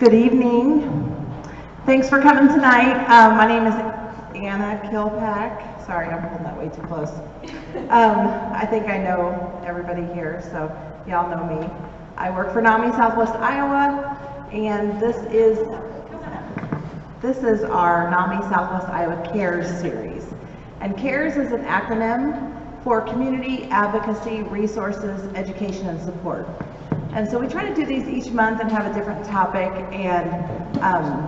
Good evening. Thanks for coming tonight. My name is Anna Kilpack. Sorry, I'm holding that way too close. I think I know everybody here, so y'all know me. I work for NAMI Southwest Iowa, and this is our NAMI Southwest Iowa C.A.R.E.S series. And C.A.R.E.S is an acronym for Community Advocacy, Resources, Education, and Support. And so we try to do these each month and have a different topic, and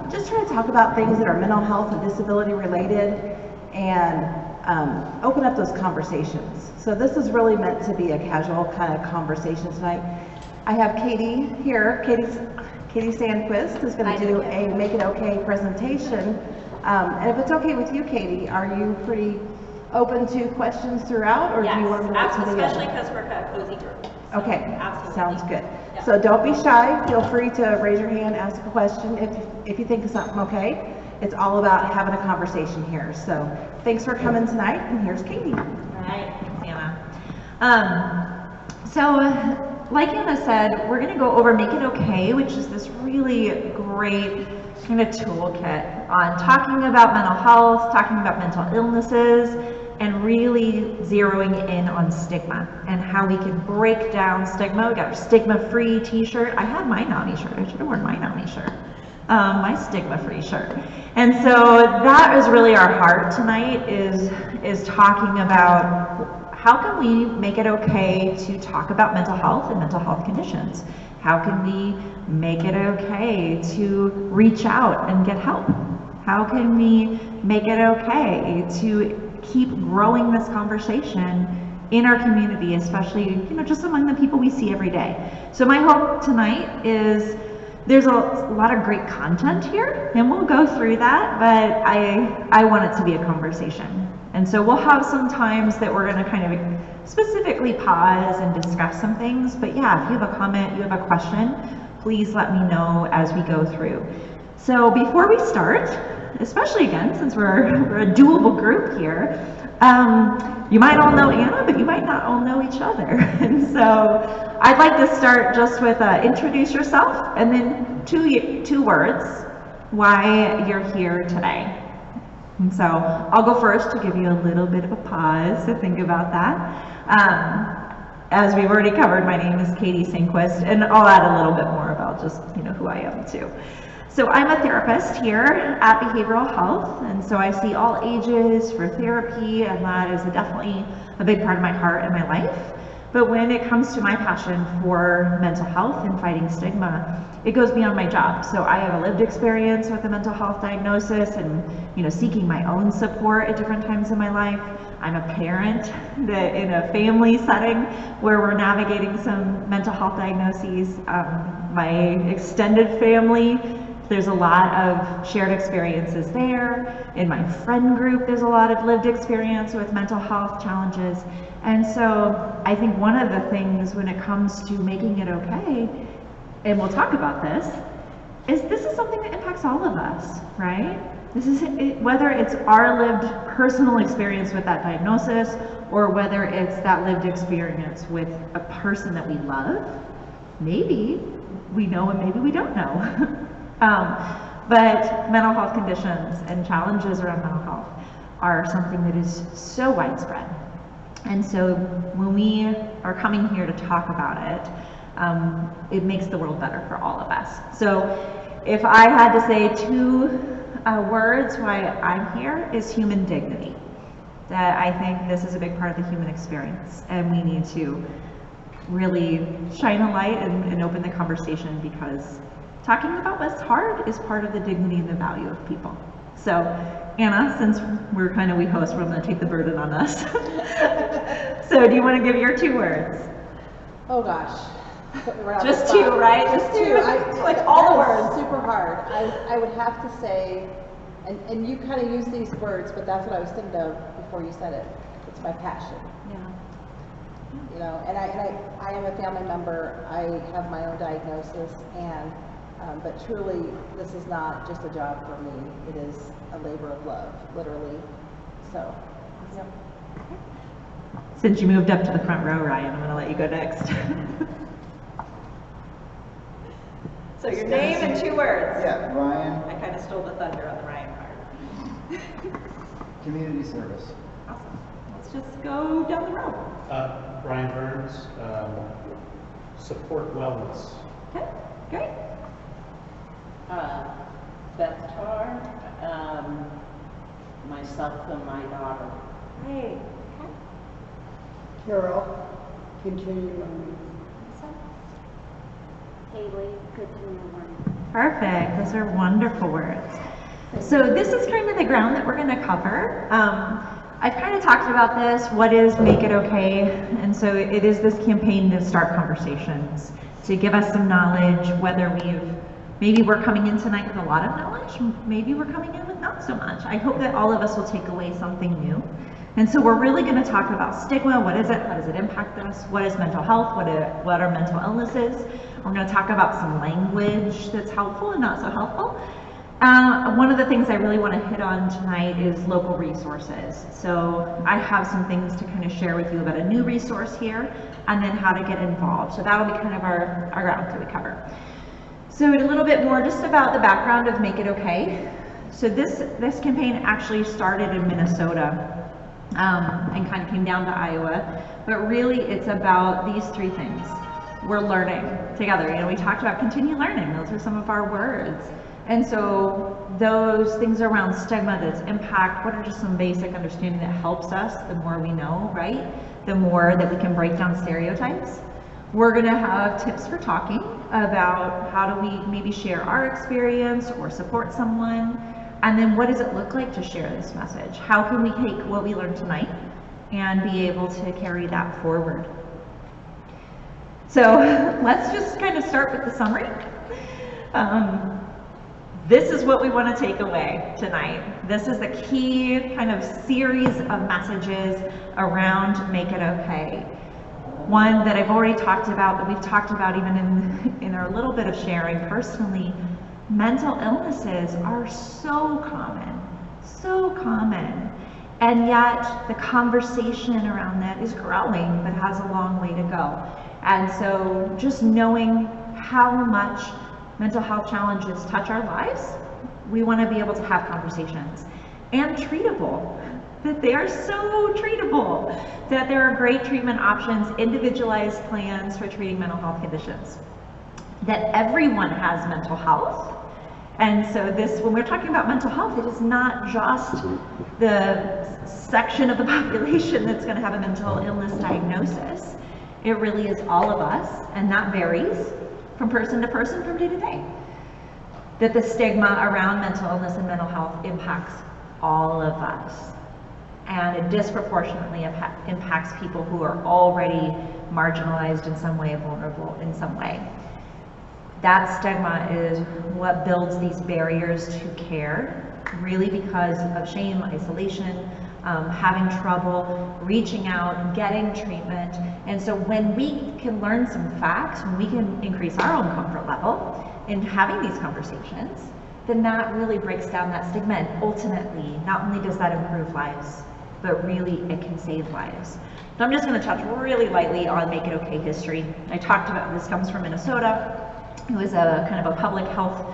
just try to talk about things that are mental health and disability related, and open up those conversations. So this is really meant to be a casual kind of conversation tonight. I have Katie here. Katie Sandquist is going to do a Make It Okay presentation. And if it's okay with you, Katie, are you pretty open to questions throughout, or yes, do you want to wait till the end? especially because we're a cozy group. So okay, absolutely. Sounds good. Yeah. So don't be shy. Feel free to raise your hand, ask a question if you think of something okay. It's all about having a conversation here. So thanks for coming tonight, and here's Katie. All right, thanks, Anna. So like Anna said, we're going to go over Make It Okay, which is this really great kind of toolkit on talking about mental health, talking about mental illnesses, and really zeroing in on stigma and how we can break down stigma. We got our stigma-free t-shirt. I had my NAMI shirt. I should have worn my NAMI shirt. My stigma-free shirt. And so that is really our heart tonight, is talking about how can we make it okay to talk about mental health and mental health conditions? How can we make it okay to reach out and get help? How can we make it okay to keep growing this conversation in our community, especially, just among the people we see every day? So my hope tonight is there's a lot of great content here, and we'll go through that, but I want it to be a conversation. And so we'll have some times that we're going to kind of specifically pause and discuss some things, but yeah, if you have a comment, you have a question, please let me know as we go through. So before we start, especially again, since we're a doable group here, you might all know Anna, but you might not all know each other. And so I'd like to start just with introduce yourself, and then two words, why you're here today. And so I'll go first to give you a little bit of a pause to think about that. As we've already covered, my name is Katie Sandquist, and I'll add a little bit more about just who I am too. So I'm a therapist here at Behavioral Health, and so I see all ages for therapy, and that is definitely a big part of my heart and my life. But when it comes to my passion for mental health and fighting stigma, it goes beyond my job. So I have a lived experience with a mental health diagnosis and seeking my own support at different times in my life. I'm a parent in a family setting where we're navigating some mental health diagnoses. My extended family, there's a lot of shared experiences there. In my friend group, there's a lot of lived experience with mental health challenges. And so I think one of the things when it comes to making it okay, and we'll talk about this is something that impacts all of us, right? This is whether it's our lived personal experience with that diagnosis, or whether it's that lived experience with a person that we love. Maybe we know and maybe we don't know. But mental health conditions and challenges around mental health are something that is so widespread. And so when we are coming here to talk about it, it makes the world better for all of us. So if I had to say two words why I'm here, is human dignity. That I think this is a big part of the human experience, and we need to really shine a light and open the conversation, because talking about what's hard is part of the dignity and the value of people. So Anna, since we host, we're going to take the burden on us. So do you want to give your two words? Oh gosh. Just two, right? Just two. Like all the words. Super hard. I would have to say, and you kind of use these words, but that's what I was thinking of before you said it. It's my passion. Yeah. And I am a family member. I have my own diagnosis, and but truly, this is not just a job for me. It is a labor of love, literally. So, yep. Since you moved up to the front row, Ryan, I'm going to let you go next. So your name and 2 words. Yeah, Ryan, I kind of stole the thunder on the Ryan part. community service. Awesome. Let's just go down the road. Brian Burns, support wellness. Okay, great. Beth Tar, myself and my daughter. Great. Carol, continue learning. Haley, continue learning. Perfect. Those are wonderful words. So this is kind of the ground that we're going to cover. I've kind of talked about this. What is Make It Okay? And so it is this campaign to start conversations, to give us some knowledge, whether maybe we're coming in tonight with a lot of knowledge, maybe we're coming in with not so much. I hope that all of us will take away something new. And so we're really going to talk about stigma. What is it? How does it impact us? What is mental health? What are mental illnesses? We're going to talk about some language that's helpful and not so helpful. One of the things I really want to hit on tonight is local resources. So I have some things to kind of share with you about a new resource here, and then how to get involved. So that'll be kind of our ground that we cover. So a little bit more just about the background of Make It Okay. So this campaign actually started in Minnesota and kind of came down to Iowa, but really it's about these 3 things. We're learning together. You know, we talked about continue learning. Those are some of our words. And so those things around stigma, that's impact, what are just some basic understanding that helps us the more we know, right? The more that we can break down stereotypes. We're gonna have tips for talking about how do we maybe share our experience or support someone. And then what does it look like to share this message? How can we take what we learned tonight and be able to carry that forward? So let's just kind of start with the summary. This is what we want to take away tonight. This is the key kind of series of messages around Make It Okay. One that I've already talked about, that we've talked about even in our little bit of sharing personally. Mental illnesses are so common, and yet the conversation around that is growing, but has a long way to go. And so just knowing how much mental health challenges touch our lives, we want to be able to have conversations. And treatable, that they are so treatable, that there are great treatment options, individualized plans for treating mental health conditions. That everyone has mental health. And so when we're talking about mental health, it is not just the section of the population that's going to have a mental illness diagnosis. It really is all of us, and that varies from person to person, from day to day. That the stigma around mental illness and mental health impacts all of us. And it disproportionately impacts people who are already marginalized in some way, vulnerable in some way. That stigma is what builds these barriers to care, really because of shame, isolation, having trouble reaching out, getting treatment. And so when we can learn some facts, when we can increase our own comfort level in having these conversations, then that really breaks down that stigma. And ultimately, not only does that improve lives, but really it can save lives. So I'm just going to touch really lightly on Make It Okay history. I talked about, this comes from Minnesota. It was a kind of a public health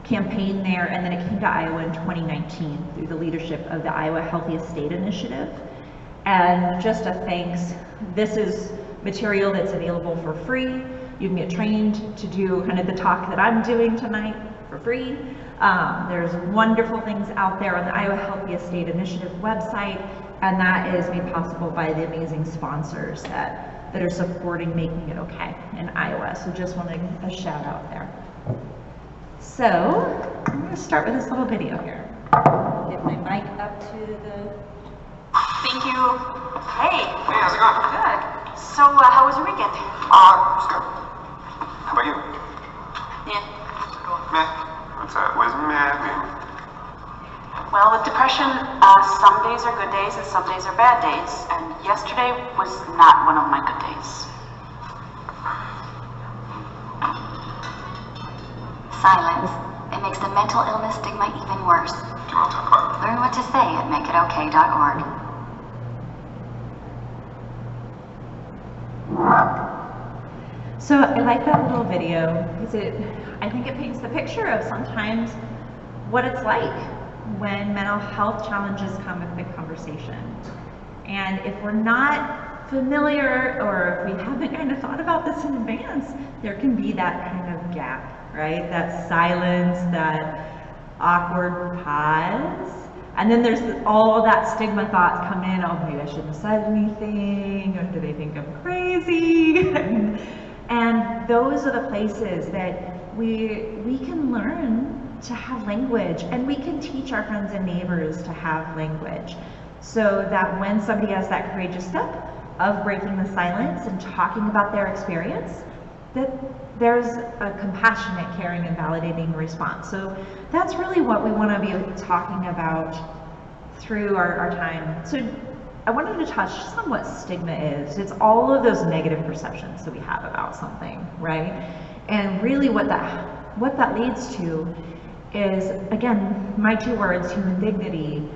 campaign there, and then it came to Iowa in 2019 through the leadership of the Iowa Healthiest State Initiative. And just a thanks, this is material that's available for free. You can get trained to do kind of the talk that I'm doing tonight for free. There's wonderful things out there on the Iowa Healthiest State Initiative website, and that is made possible by the amazing sponsors that are supporting Making It Okay in Iowa. So just want to give a shout out there. So I'm going to start with this little video here. Get my mic up to the... Thank you. Hey. Hey, how's it going? Good. So, how was your weekend? It's good. How about you? Yeah. Meh. What does meh mean? Well, with depression, some days are good days and some days are bad days. And yesterday was not one of my good days. Silence. It makes the mental illness stigma even worse. Do you want to talk about it? Learn what to say at makeitokay.org. So I like that little video because I think it paints the picture of sometimes what it's like when mental health challenges come with big conversation. And if we're not familiar or if we haven't kind of thought about this in advance, there can be that kind of gap, right? That silence, that awkward pause. And then there's all that stigma thoughts come in, oh, maybe I shouldn't have said anything, or do they think I'm crazy? And those are the places that we can learn to have language, and we can teach our friends and neighbors to have language, so that when somebody has that courageous step of breaking the silence and talking about their experience, that there's a compassionate, caring, and validating response. So that's really what we want to be talking about through our time. So I wanted to touch just on what stigma is. It's all of those negative perceptions that we have about something, right? And really what that leads to is, again, my 2 words, human dignity.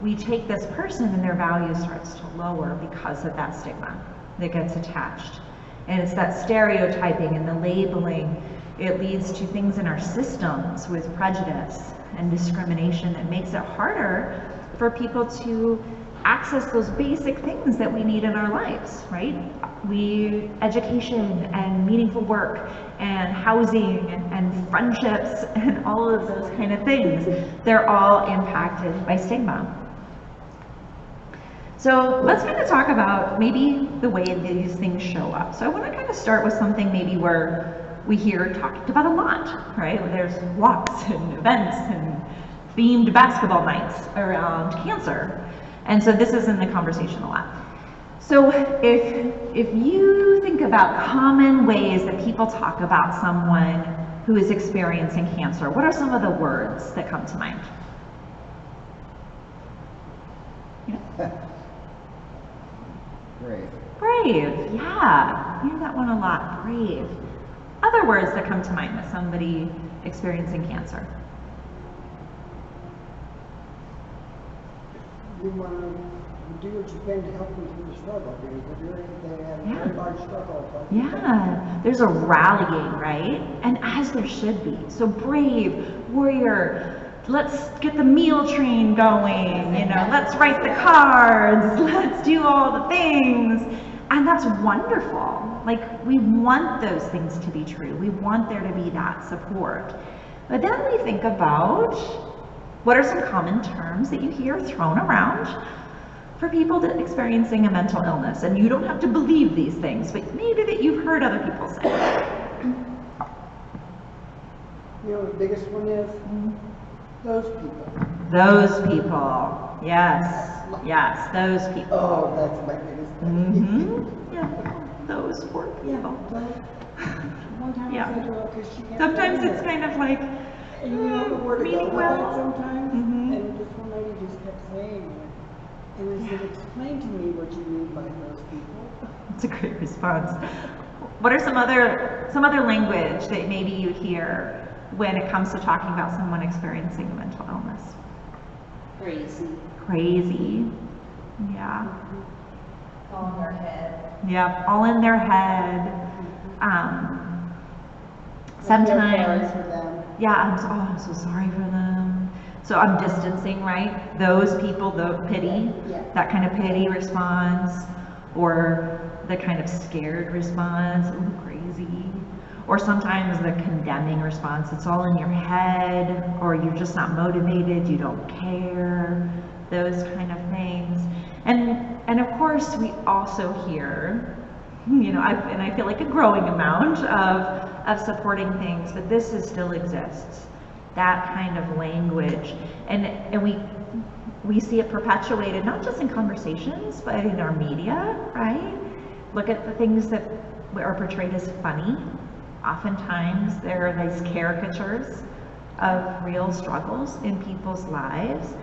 We take this person and their value starts to lower because of that stigma that gets attached. And it's that stereotyping and the labeling. It leads to things in our systems with prejudice and discrimination that makes it harder for people to access those basic things that we need in our lives, right? Education and meaningful work and housing and friendships and all of those kind of things, they're all impacted by stigma. So let's kind of talk about maybe the way these things show up. So I want to kind of start with something maybe where we hear talked about a lot, right? Where there's walks and events and themed basketball nights around cancer. And so this is in the conversation a lot. So if you think about common ways that people talk about someone who is experiencing cancer, what are some of the words that come to mind? Brave. Brave, yeah, I hear that one a lot, brave. Other words that come to mind with somebody experiencing cancer? You want to do what you can to help them through the struggle, because they have a very large struggle. Yeah, there's a rallying, right? And as there should be. So brave, warrior, let's get the meal train going, you know, let's write the cards, let's do all the things. And that's wonderful. Like, we want those things to be true. We want there to be that support. But then we think about what are some common terms that you hear thrown around for people that experiencing a mental illness? And you don't have to believe these things, but maybe that you've heard other people say. You know, the biggest one is those people. Those people. Yes. Yes, those people. Oh, that's my biggest thing. Yeah, those poor people. Yeah, one time Yeah. I said to her, because she can't Sometimes stand it's it. kind of like, And you know the word to go meaning with well. that sometimes? Mhm. And this one lady just kept saying it. And I said, explain to me what you mean by those people. It's a great response. What are some other language that maybe you hear when it comes to talking about someone experiencing a mental illness? Crazy. Crazy. Yeah. All in their head. Yep. All in their head. Sorry Sometimes. for them. Yeah, I'm so sorry for them. So I'm distancing, right? Those people, the pity, Yeah. that kind of pity response, or the kind of scared response, ooh, crazy. Or sometimes the condemning response, it's all in your head, or you're just not motivated, you don't care, those kind of things. And of course, we also hear, you know, I feel like a growing amount of supporting things, but this still exists, that kind of language. And we see it perpetuated, not just in conversations, but in our media, right? Look at the things that are portrayed as funny. Oftentimes, there are these caricatures of real struggles in people's lives.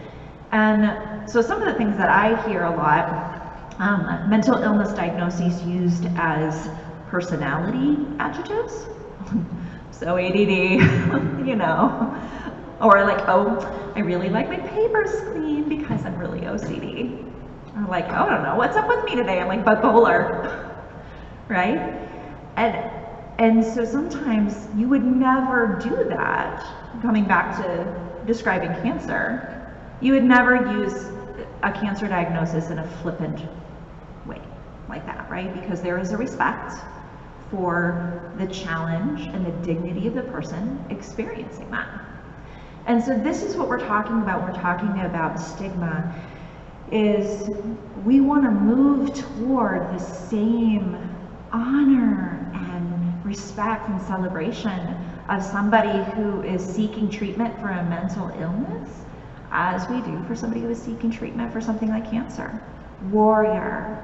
And so some of the things that I hear a lot, mental illness diagnoses used as personality adjectives. So ADD, you know, or like, oh, I really like my papers clean because I'm really OCD. Or like, oh, I don't know, what's up with me today? I'm like bipolar, right? And so sometimes you would never do that, coming back to describing cancer, you would never use a cancer diagnosis in a flippant way like that, right? Because there is a respect for the challenge and the dignity of the person experiencing that. And so this is what we're talking about. We're talking about stigma, is we want to move toward the same honor and respect and celebration of somebody who is seeking treatment for a mental illness as we do for somebody who is seeking treatment for something like cancer. Warrior,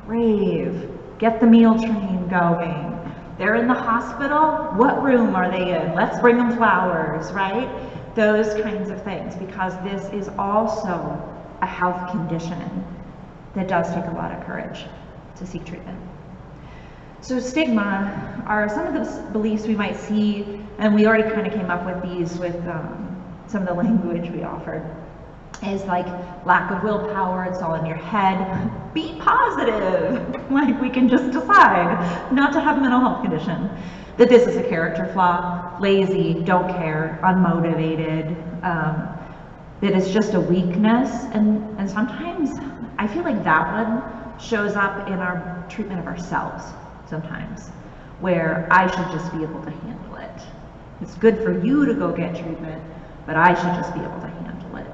brave, get the meal train going. They're in the hospital, what room are they in? Let's bring them flowers, right? Those kinds of things, because this is also a health condition that does take a lot of courage to seek treatment. So stigma are some of the beliefs we might see, and we already kind of came up with these with some of the language we offered, is like lack of willpower, it's all in your head. Be positive, like we can just decide not to have a mental health condition. That this is a character flaw, lazy, don't care, unmotivated, that it's just a weakness. And sometimes I feel like that one shows up in our treatment of ourselves sometimes, where I should just be able to handle it. It's good for you to go get treatment, but I should just be able to handle it.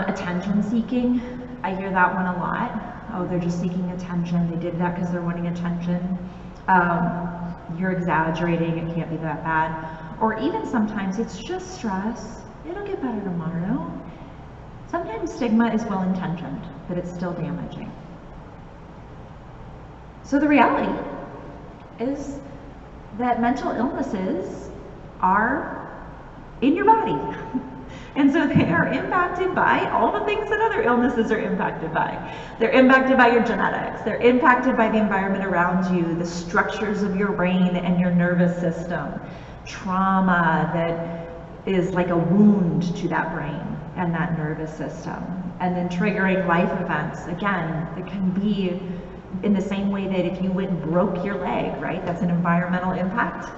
Attention seeking, I hear that one a lot. Oh, they're just seeking attention. They did that because they're wanting attention. You're exaggerating, it can't be that bad. Or even sometimes it's just stress. It'll get better tomorrow. Sometimes stigma is well-intentioned, but it's still damaging. So the reality is that mental illnesses are in your body. And so they are impacted by all the things that other illnesses are impacted by. They're impacted by your genetics. They're impacted by the environment around you, the structures of your brain and your nervous system. Trauma that is like a wound to that brain and that nervous system. And then triggering life events, again, that can be in the same way that if you went and broke your leg, right? That's an environmental impact.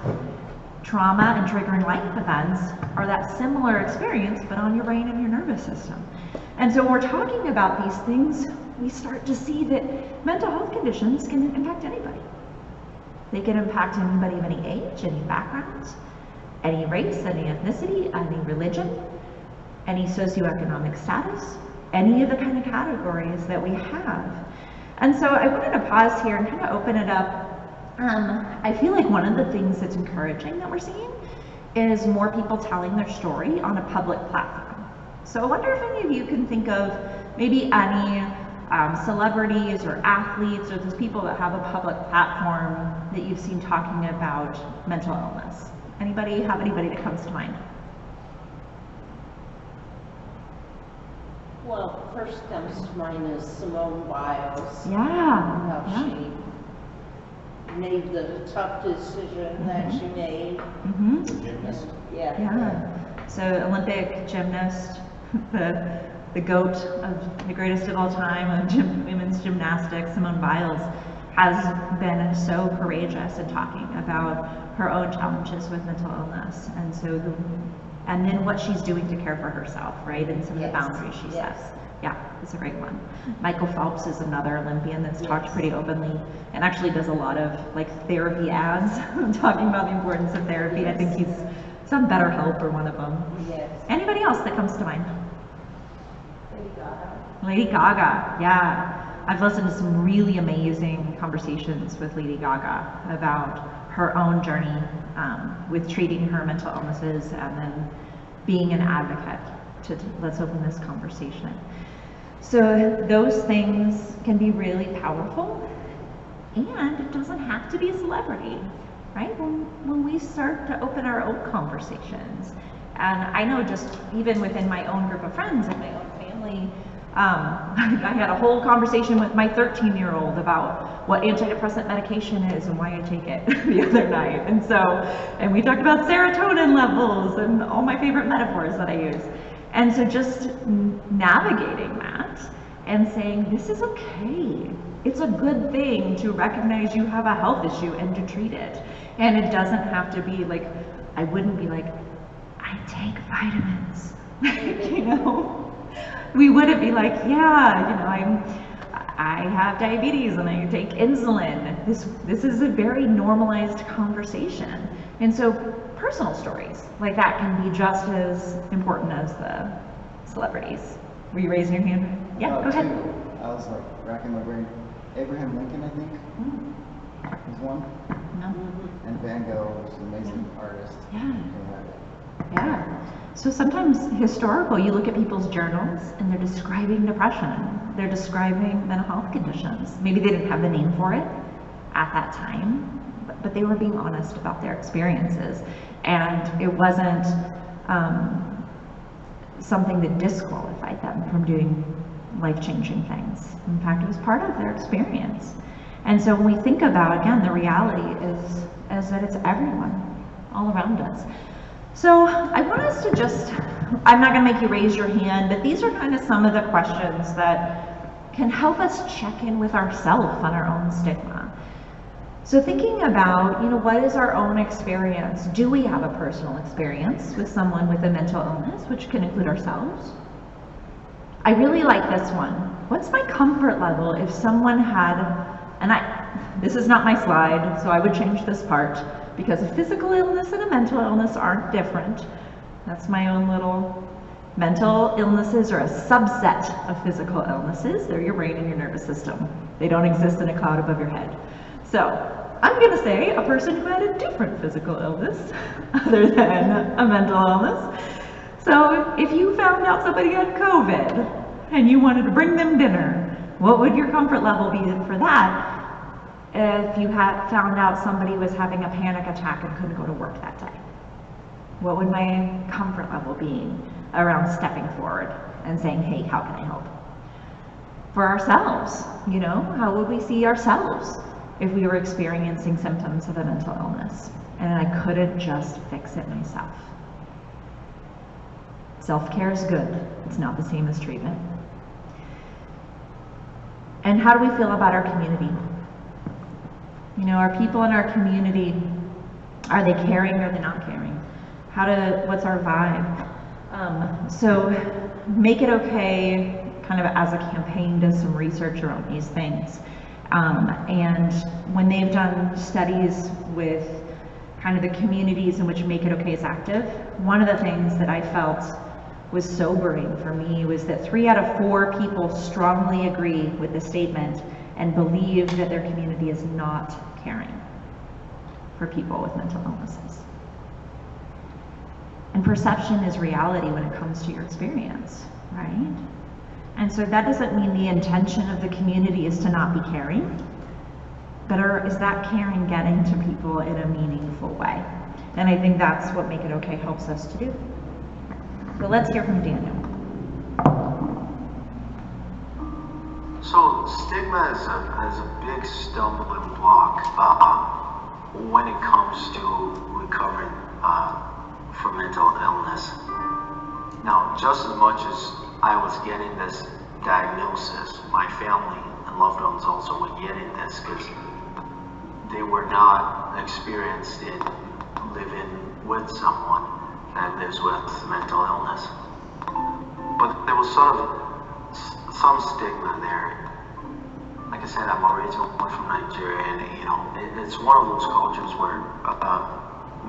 Trauma and triggering life events are that similar experience, but on your brain and your nervous system. And so when we're talking about these things, we start to see that mental health conditions can impact anybody. They can impact anybody of any age, any background, any race, any ethnicity, any religion, any socioeconomic status, any of the kind of categories that we have. And so I wanted to pause here and kind of open it up. I feel like one of the things that's encouraging that we're seeing is more people telling their story on a public platform. So I wonder if any of you can think of maybe any celebrities or athletes or those people that have a public platform that you've seen talking about mental illness. Anybody have anybody that comes to mind? Well, first comes to mind is Simone Biles. Yeah. How she made the tough decision that she made. Gymnast. Yeah. So Olympic gymnast, the GOAT of the greatest of all time of women's gymnastics, Simone Biles, has been so courageous in talking about her own challenges with mental illness, and so and then what she's doing to care for herself, right, and some of the boundaries she sets. Yeah, it's a great one. Michael Phelps is another Olympian that's talked pretty openly and actually does a lot of like therapy ads talking about the importance of therapy. I think he's some BetterHelp or one of them. Anybody else that comes to mind? Lady Gaga, yeah. I've listened to some really amazing conversations with Lady Gaga about her own journey with treating her mental illnesses and then being an advocate to let's open this conversation. So those things can be really powerful, and it doesn't have to be a celebrity, right? When we start to open our own conversations, and I know just even within my own group of friends and my own family, I had a whole conversation with my 13-year-old about what antidepressant medication is and why I take it the other night. And we talked about serotonin levels and all my favorite metaphors that I use. And so just navigating that and saying, this is okay. It's a good thing to recognize you have a health issue and to treat it. And it doesn't have to be like, I wouldn't be like, I take vitamins, you know? We wouldn't be like, yeah, you know, I have diabetes and I take insulin. This is a very normalized conversation. And so personal stories like that can be just as important as the celebrities. Were you raising your hand? Yeah, go ahead. Two. I was like racking my brain. Abraham Lincoln, I think, was one. No. And Van Gogh was an amazing artist. Yeah. Yeah. So sometimes historical, you look at people's journals and they're describing depression. They're describing mental health conditions. Maybe they didn't have the name for it at that time, but they were being honest about their experiences. And it wasn't something that disqualified them from doing life-changing things. In fact, it was part of their experience. And so when we think about, again, the reality is that it's everyone all around us. So I want us to just, I'm not gonna make you raise your hand, but these are kind of some of the questions that can help us check in with ourselves on our own stigma. So thinking about, you know, what is our own experience? Do we have a personal experience with someone with a mental illness, which can include ourselves? I really like this one. What's my comfort level if someone had, and this is not my slide, so I would change this part, because a physical illness and a mental illness aren't different. That's my own little, mental illnesses are a subset of physical illnesses. They're your brain and your nervous system. They don't exist in a cloud above your head. So I'm gonna say a person who had a different physical illness other than a mental illness. So if you found out somebody had COVID and you wanted to bring them dinner, what would your comfort level be for that? If you had found out somebody was having a panic attack and couldn't go to work that day, what would my comfort level be around stepping forward and saying, hey, how can I help? For ourselves, you know, how would we see ourselves if we were experiencing symptoms of a mental illness and I couldn't just fix it myself? Self-care is good. It's not the same as treatment. And how do we feel about our community? You know, are people in our community, are they caring or are they not caring? What's our vibe? So Make It Okay kind of as a campaign does some research around these things. And when they've done studies with kind of the communities in which Make It Okay is active, one of the things that I felt was sobering for me was that 3 out of 4 people strongly agree with the statement and believe that their community is not caring for people with mental illnesses. And perception is reality when it comes to your experience, right? And so that doesn't mean the intention of the community is to not be caring, but is that caring getting to people in a meaningful way? And I think that's what Make It Okay helps us to do. So let's hear from Daniel. So stigma is a big stumbling block when it comes to recovering from mental illness. Now, just as much as I was getting this diagnosis, my family and loved ones also were getting this because they were not experienced in living with someone that lives with mental illness. But there was sort of some stigma there. Like I said, I'm originally from Nigeria, and you know, it's one of those cultures where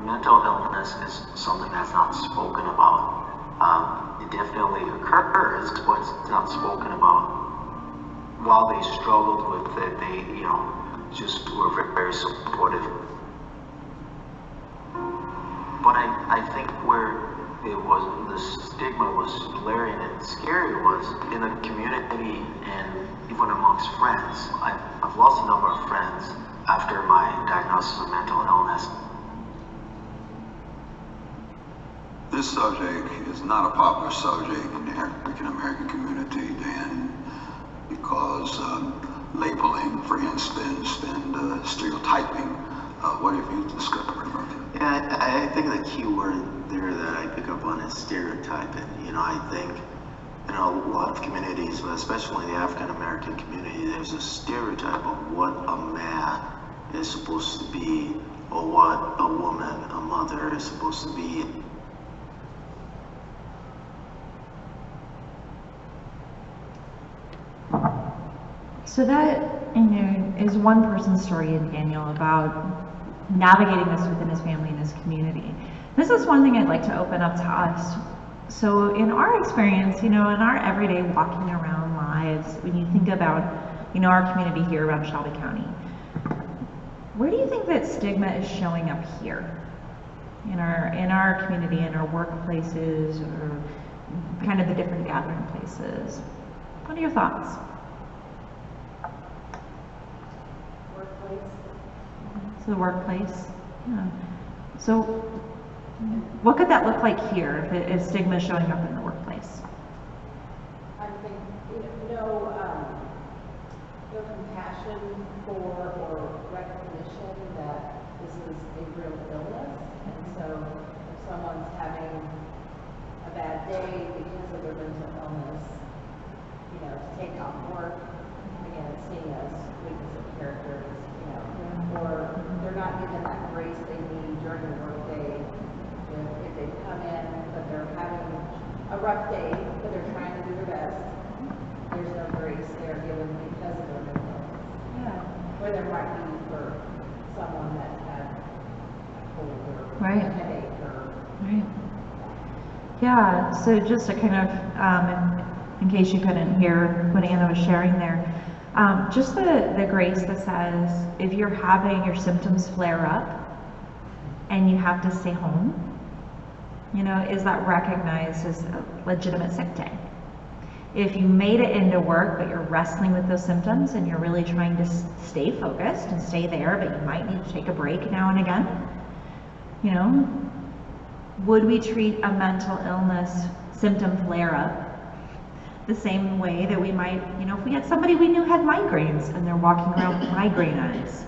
mental illness is something that's not spoken about. It definitely occurs, but it's not spoken about. While they struggled with it, they, you know, just were very, very supportive. But I think where the stigma was glaring and scary was in the community and even amongst friends. I've lost a number of friends after my diagnosis of mental illness. This subject is not a popular subject in the African American community, Dan, because labeling, for instance, and stereotyping. What have you discovered about it? Yeah, I think the key word there that I pick up on is stereotyping. You know, I think in a lot of communities, but especially in the African American community, there's a stereotype of what a man is supposed to be, or what a woman, a mother, is supposed to be. So that, is one person's story in Daniel about navigating this within his family and his community. This is one thing I'd like to open up to us. So in our experience, in our everyday walking around lives, when you think about, our community here around Shelby County, where do you think that stigma is showing up here? In our community, in our workplaces, or kind of the different gathering places? What are your thoughts? The workplace. Yeah. So what could that look like here if stigma is showing up in the workplace? I think, no compassion for or recognition that this is a real illness. And so if someone's having a bad day because of their mental illness, to take off work, again, it's seen as weakness of character, or they're not given that grace they need during the workday. If they come in, but they're having a rough day, but they're trying to do their best, there's no grace they're given because of their mental illness. Yeah. Where there might be for someone that had a cold or a headache or. Right. Yeah. So just to kind of, in case you couldn't hear what Anna was sharing there. Just the grace that says, if you're having your symptoms flare up and you have to stay home, is that recognized as a legitimate sick day? If you made it into work, but you're wrestling with those symptoms and you're really trying to stay focused and stay there, but you might need to take a break now and again, would we treat a mental illness symptom flare up the same way that we might, if we had somebody we knew had migraines and they're walking around with migraine eyes?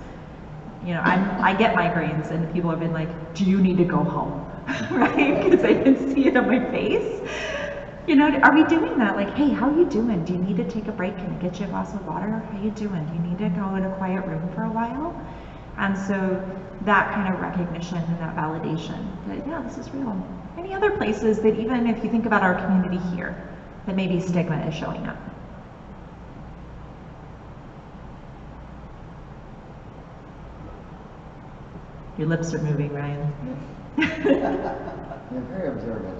I get migraines and people have been like, do you need to go home? Right? Because I can see it on my face. Are we doing that? Like, hey, how you doing? Do you need to take a break? Can I get you a glass of water? How you doing? Do you need to go in a quiet room for a while? And so that kind of recognition and that validation that, yeah, this is real. Any other places that even if you think about our community here, that maybe stigma is showing up? Your lips are moving, Ryan. You're very observant.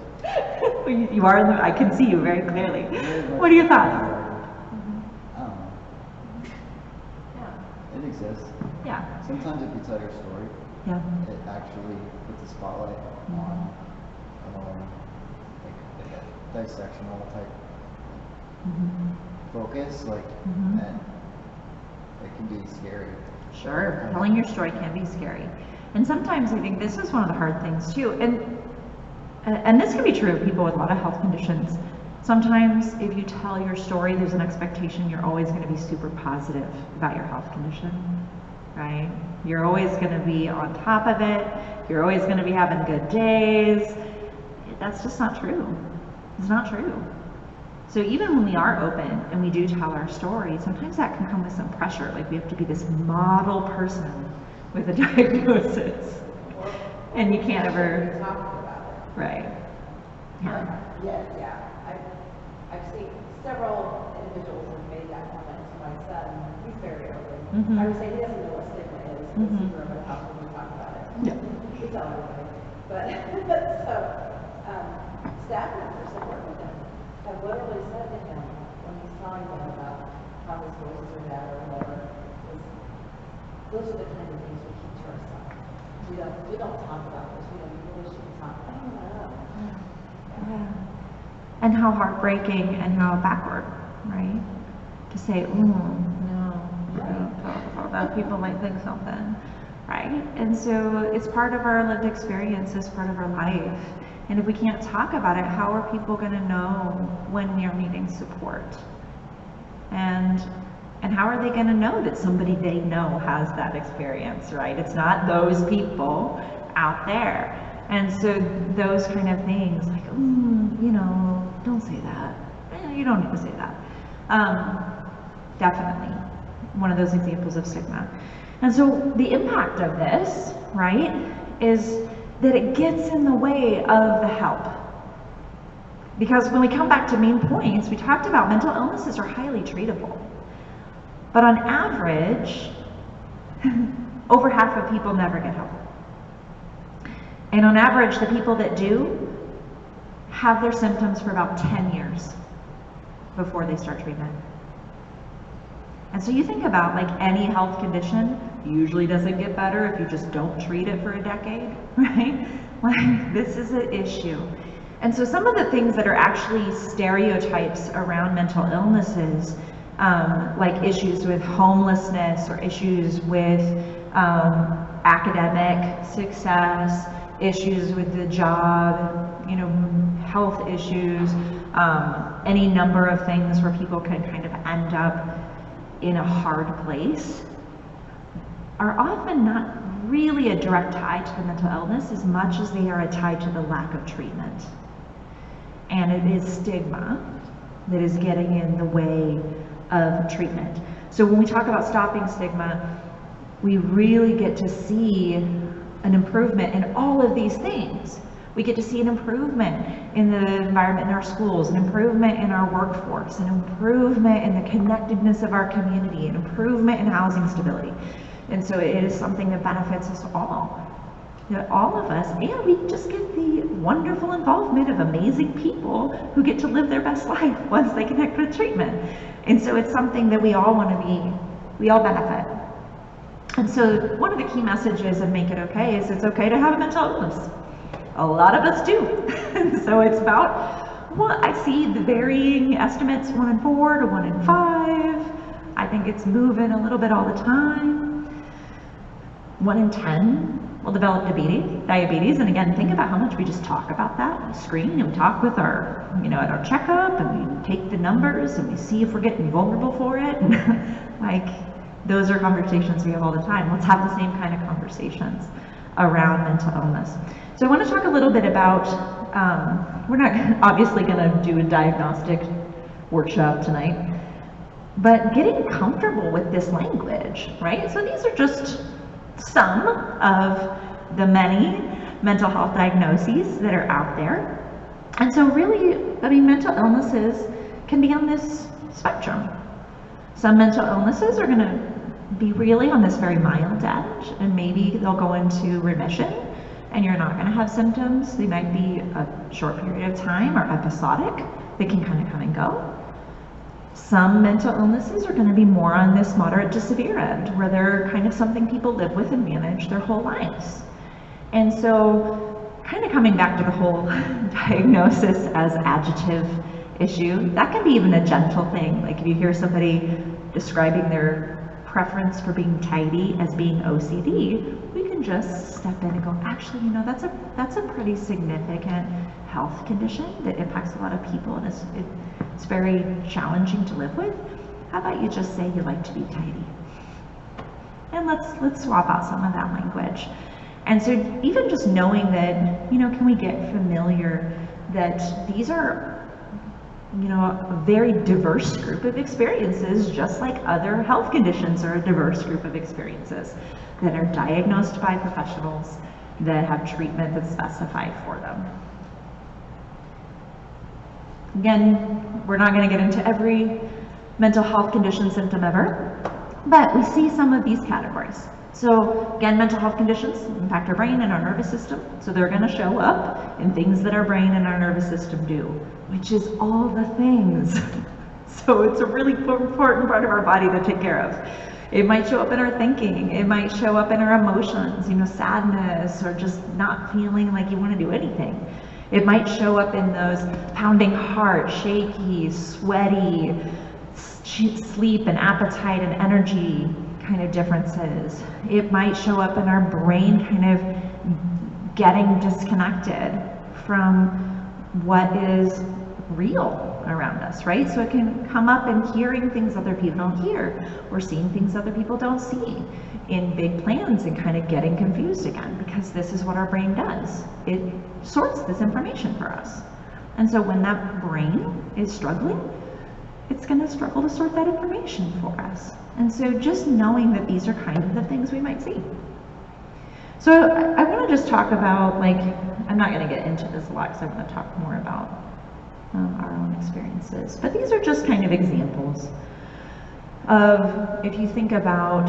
You are, I can see you very clearly. What are your thoughts? I don't know. Yeah. It exists. Yeah. Sometimes if you tell your story, it actually puts a spotlight on like a dissectional type focus, and it can be scary. Sure, telling your story can be scary. And sometimes I think this is one of the hard things too, and this can be true of people with a lot of health conditions. Sometimes if you tell your story, there's an expectation you're always going to be super positive about your health condition, right? You're always going to be on top of it. You're always going to be having good days. That's just not true. It's not true. So even when we are open and we do tell our story, sometimes that can come with some pressure. Like we have to be this model person with a diagnosis. And you can't ever. Right. Yeah. Yeah. I've seen several individuals who made that comment to my son. He's very open. I would say he doesn't know what stigma is, because he's from a house when we talk about it. Yeah. We tell everybody. But so staff members that work with him have literally said to him when he's telling them about how his voices are bad or whatever, those are the kind of things we keep to ourselves. We don't talk about this. We really shouldn't talk about it. Yeah. And how heartbreaking and how backward, right? To say, no, don't talk about that. People might think something, right? And so it's part of our lived experience, it's part of our life. And if we can't talk about it, how are people going to know when we are needing support? And how are they going to know that somebody they know has that experience, right? It's not those people out there. And so those kind of things, like, don't say that. you don't need to say that. Definitely one of those examples of stigma. And so the impact of this, right, is that it gets in the way of the help. Because when we come back to main points, we talked about mental illnesses are highly treatable. But on average, over half of people never get help. And on average, the people that do have their symptoms for about 10 years before they start treatment. And so you think about, like, any health condition usually doesn't get better if you just don't treat it for a decade, right? Like, this is an issue. And so some of the things that are actually stereotypes around mental illnesses, like issues with homelessness or issues with academic success, issues with the job, you know, health issues, any number of things where people can kind of end up in a hard place, are often not really a direct tie to the mental illness as much as they are a tie to the lack of treatment. And it is stigma that is getting in the way of treatment. So when we talk about stopping stigma, we really get to see an improvement in all of these things. We get to see an improvement in the environment in our schools, an improvement in our workforce, an improvement in the connectedness of our community, an improvement in housing stability. And so it is something that benefits us all. That all of us, and we just get the wonderful involvement of amazing people who get to live their best life once they connect with treatment. And so it's something that we all want to be, we all benefit. And so one of the key messages of Make It Okay is it's okay to have a mental illness. A lot of us do. And so it's about, well, I see the varying estimates, 1 in 4 to 1 in 5. I think it's moving a little bit all the time. 1 in 10 will develop diabetes. And again, think about how much we just talk about that on the screen, and we talk with our, you know, at our checkup, and we take the numbers and we see if we're getting vulnerable for it. And like, those are conversations we have all the time. Let's have the same kind of conversations around mental illness. So I want to talk a little bit about, we're not obviously going to do a diagnostic workshop tonight, but getting comfortable with this language, right? So these are just some of the many mental health diagnoses that are out there. And so really, I mean, mental illnesses can be on this spectrum. Some mental illnesses are going to be really on this very mild edge, and maybe they'll go into remission and you're not going to have symptoms. They might be a short period of time or episodic. They can kind of come and go. Some mental illnesses are going to be more on this moderate to severe end, where they're kind of something people live with and manage their whole lives. And so kind of coming back to the whole diagnosis as adjective issue, that can be even a gentle thing. Like if you hear somebody describing their preference for being tidy as being OCD, we can just step in and go, actually, you know, that's a pretty significant health condition that impacts a lot of people, and it's very challenging to live with. How about you just say you like to be tidy? And let's swap out some of that language. And so even just knowing that, you know, can we get familiar that these are, you know, a very diverse group of experiences, just like other health conditions are a diverse group of experiences that are diagnosed by professionals that have treatment that's specified for them. Again, we're not going to get into every mental health condition symptom ever, but we see some of these categories. So again, mental health conditions impact our brain and our nervous system, so they're going to show up in things that our brain and our nervous system do, which is all the things. So it's a really important part of our body to take care of. It might show up in our thinking, it might show up in our emotions, you know, sadness, or just not feeling like you want to do anything. It might show up in those pounding heart, shaky, sweaty, sleep and appetite and energy kind of differences. It might show up in our brain kind of getting disconnected from what is real around us, right? So it can come up in hearing things other people don't hear, or seeing things other people don't see in big plans, and kind of getting confused again, because this is what our brain does. It sorts this information for us. And so when that brain is struggling, it's going to struggle to sort that information for us. And so just knowing that these are kind of the things we might see. So I want to just talk about, like, I'm not going to get into this a lot because I want to talk more about our own experiences. But these are just kind of examples of, if you think about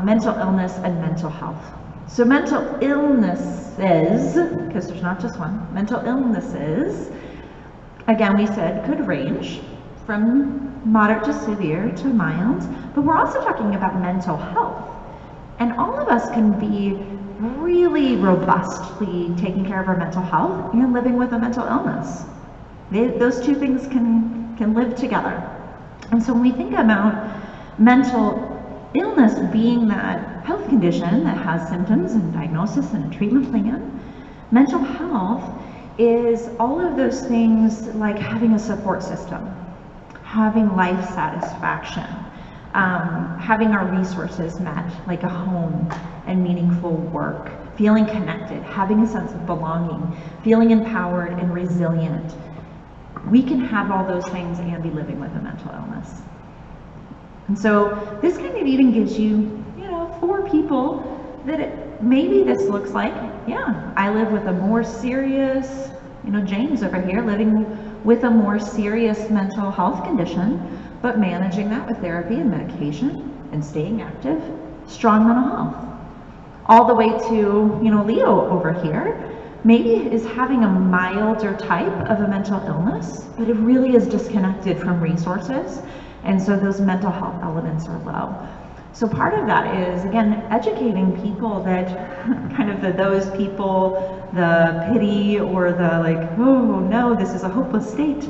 mental illness and mental health. So mental illnesses, because there's not just one, mental illnesses, again, we said could range from moderate to severe to mild, but we're also talking about mental health. And all of us can be really robustly taking care of our mental health and living with a mental illness. Those two things can live together. And so when we think about mental illness being that health condition that has symptoms and diagnosis and a treatment plan, mental health is all of those things, like having a support system, having life satisfaction, having our resources met, like a home and meaningful work, feeling connected, having a sense of belonging, feeling empowered and resilient. We can have all those things and be living with a mental illness. And so this kind of even gives you, for people that maybe this looks like, yeah, I live with a more serious, James over here living with a more serious mental health condition, but managing that with therapy and medication and staying active, strong mental health. All the way to, Leo over here, maybe is having a milder type of a mental illness, but it really is disconnected from resources. And so those mental health elements are low. So part of that is, again, educating people that kind of those people, the pity or the like, oh no, this is a hopeless state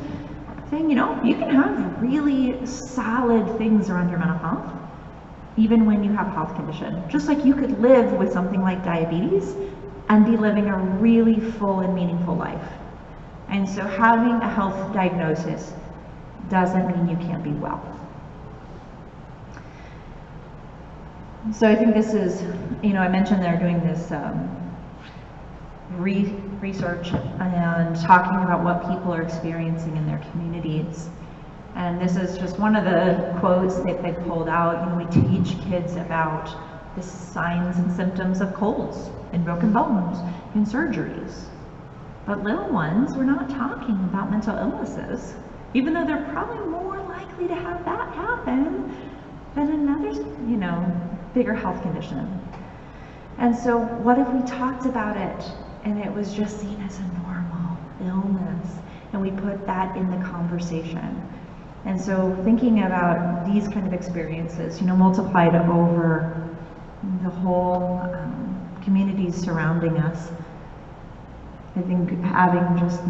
thing, you can have really solid things around your mental health, even when you have a health condition. Just like you could live with something like diabetes and be living a really full and meaningful life. And so having a health diagnosis doesn't mean you can't be well. So I think this is, I mentioned they're doing this research and talking about what people are experiencing in their communities. And this is just one of the quotes that they pulled out. We teach kids about the signs and symptoms of colds and broken bones and surgeries. But little ones, we're not talking about mental illnesses, even though they're probably more likely to have that happen than another, bigger health condition. And so what if we talked about it and it was just seen as a normal illness and we put that in the conversation? And so thinking about these kind of experiences, multiplied over the whole communities surrounding us, I think having just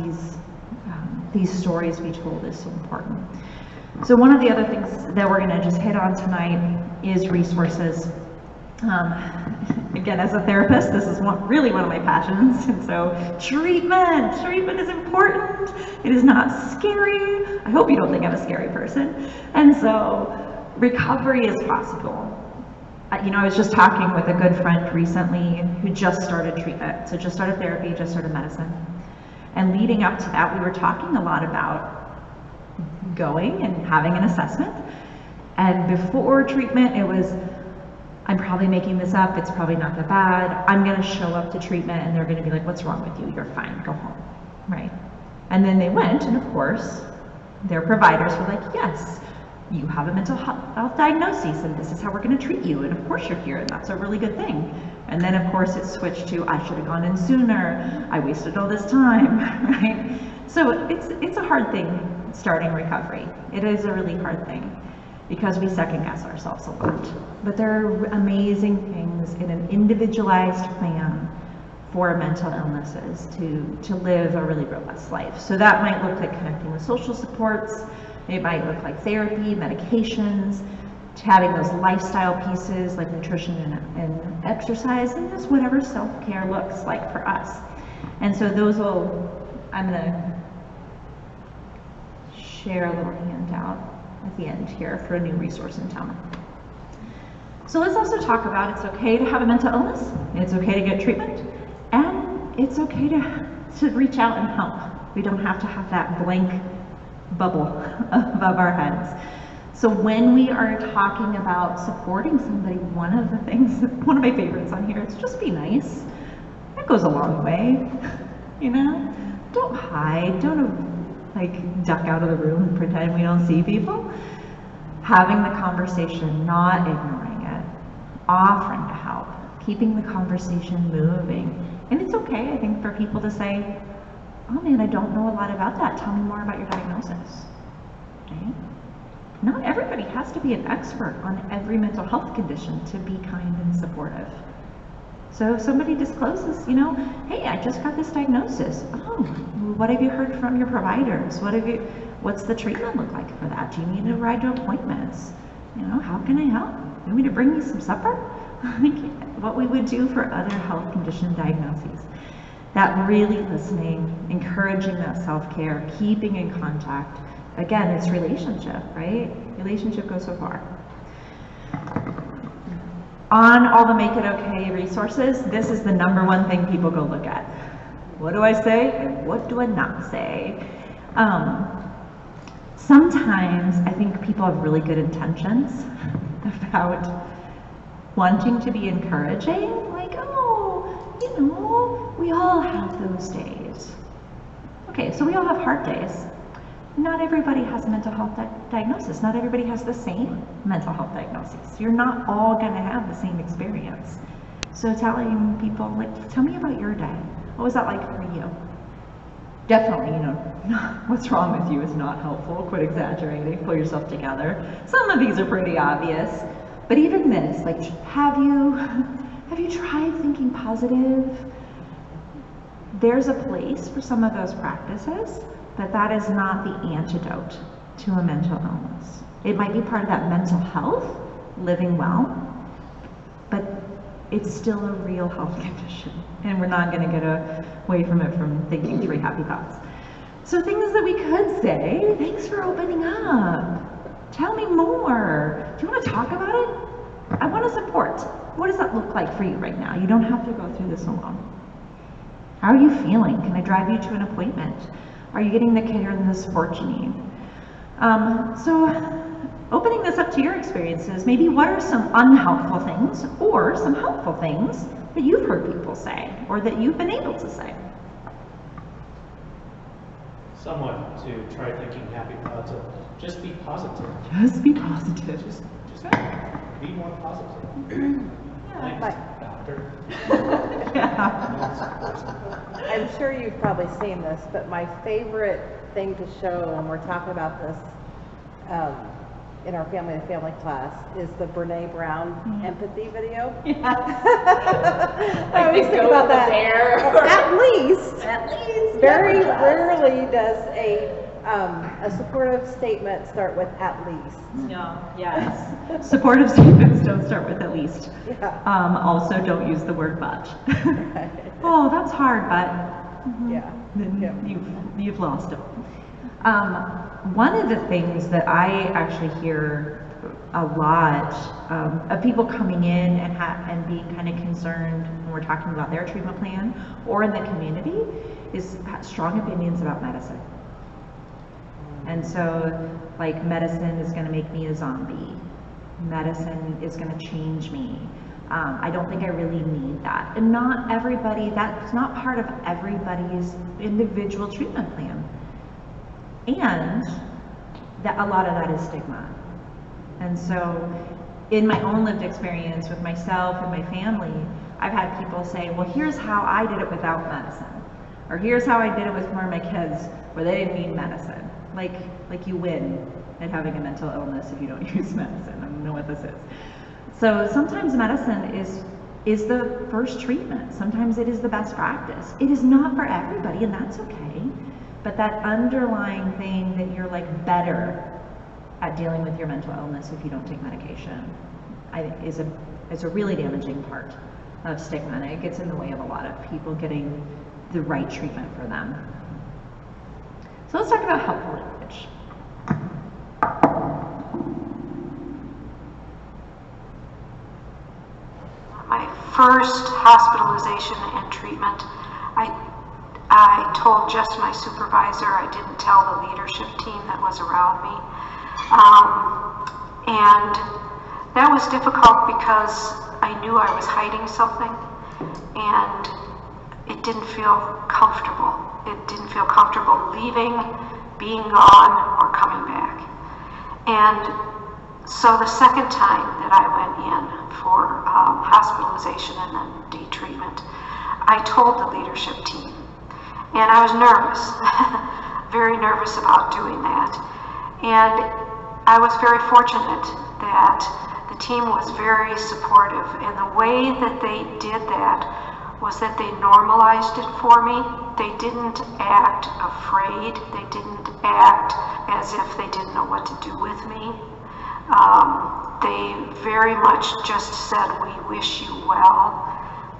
these stories be told is so important. So one of the other things that we're going to just hit on tonight is resources. Again, as a therapist, this is really one of my passions. And so treatment is important. It is not scary. I hope you don't think I'm a scary person. And so recovery is possible. I was just talking with a good friend recently who just started treatment. So just started therapy, just started medicine. And leading up to that, we were talking a lot about going and having an assessment. And before treatment, it was, I'm probably making this up, it's probably not that bad. I'm gonna show up to treatment and they're gonna be like, what's wrong with you? You're fine, go home, right? And then they went, and of course, their providers were like, yes, you have a mental health diagnosis and this is how we're gonna treat you. And of course you're here, and that's a really good thing. And then of course it switched to, I should have gone in sooner, I wasted all this time, right? So it's a hard thing starting recovery. It is a really hard thing because we second guess ourselves a lot. But there are amazing things in an individualized plan for mental illnesses to live a really robust life. So that might look like connecting with social supports. It might look like therapy, medications, having those lifestyle pieces like nutrition and exercise, and just whatever self-care looks like for us. And so I'm gonna share a little handout at the end here for a new resource in town. So let's also talk about it's okay to have a mental illness, it's okay to get treatment, and it's okay to reach out and help. We don't have to have that blank bubble above our heads. So when we are talking about supporting somebody, one of my favorites on here is just be nice. That goes a long way, you know? Don't hide, don't like duck out of the room and pretend we don't see people. Having the conversation, not ignoring it, offering to help, keeping the conversation moving. And it's okay, I think, for people to say, oh man, I don't know a lot about that. Tell me more about your diagnosis. Okay? Not everybody has to be an expert on every mental health condition to be kind and supportive. So if somebody discloses, you know, hey, I just got this diagnosis. Oh, what have you heard from your providers? What's the treatment look like for that? Do you need to ride to appointments? You know, how can I help? You want me to bring you some supper? What we would do for other health condition diagnoses. That really listening, encouraging that self-care, keeping in contact. Again, it's relationship, right? Relationship goes so far. On all the Make It Okay resources, this is the #1 thing people go look at. What do I say and what do I not say? Sometimes I think people have really good intentions about wanting to be encouraging, like, oh, you know, we all have those days. Okay, so we all have hard days. Not everybody has a mental health diagnosis. Not everybody has the same mental health diagnosis. You're not all going to have the same experience. So telling people, like, tell me about your day. What was that like for you? Definitely, you know, what's wrong with you is not helpful. Quit exaggerating. Pull yourself together. Some of these are pretty obvious. But even this, like, have you tried thinking positive? There's a place for some of those practices, but that is not the antidote to a mental illness. It might be part of that mental health, living well, but it's still a real health condition, and we're not going to get away from it from thinking 3 happy thoughts. So things that we could say, thanks for opening up. Tell me more. Do you want to talk about it? I want to support. What does that look like for you right now? You don't have to go through this alone. How are you feeling? Can I drive you to an appointment? Are you getting the care and the support you need? So opening this up to your experiences, maybe what are some unhelpful things or some helpful things that you've heard people say or that you've been able to say? Somewhat to try thinking happy thoughts of just be positive. Just be positive. Just be more positive. Yeah. Thanks, doctor. I'm sure you've probably seen this, but my favorite thing to show, and we're talking about this in our family to family class, is the Brene Brown empathy video. Yeah. I always think about that. At least. Very rarely does a supportive statement start with "at least." No. Yes. Supportive statements don't start with "at least." Yeah. Also, don't use the word "but." Right. Oh, that's hard, but. Yeah. Then Yeah. you've lost it. One of the things that I actually hear a lot of people coming in and being kind of concerned when we're talking about their treatment plan or in the community is strong opinions about medicine. And so, like, medicine is going to make me a zombie. Medicine is going to change me. I don't think I really need that. And not everybody, that's not part of everybody's individual treatment plan. And that a lot of that is stigma. And so in my own lived experience with myself and my family, I've had people say, well, here's how I did it without medicine. Or here's how I did it with one of my kids where they didn't need medicine. Like you win at having a mental illness if you don't use medicine. I don't know what this is. So sometimes medicine is the first treatment. Sometimes it is the best practice. It is not for everybody, and that's okay. But that underlying thing that you're like better at dealing with your mental illness if you don't take medication, is a really damaging part of stigma, and it gets in the way of a lot of people getting the right treatment for them. So let's talk about helpful language. My first hospitalization and treatment, I told just my supervisor. I didn't tell the leadership team that was around me. And that was difficult because I knew I was hiding something, and it didn't feel comfortable. It didn't feel comfortable leaving, being gone, or coming back. And so the second time that I went in for hospitalization and then day treatment, I told the leadership team. And I was nervous, very nervous about doing that. And I was very fortunate that the team was very supportive. And the way that they did that was that they normalized it for me. They didn't act afraid. They didn't act as if they didn't know what to do with me. They very much just said, we wish you well.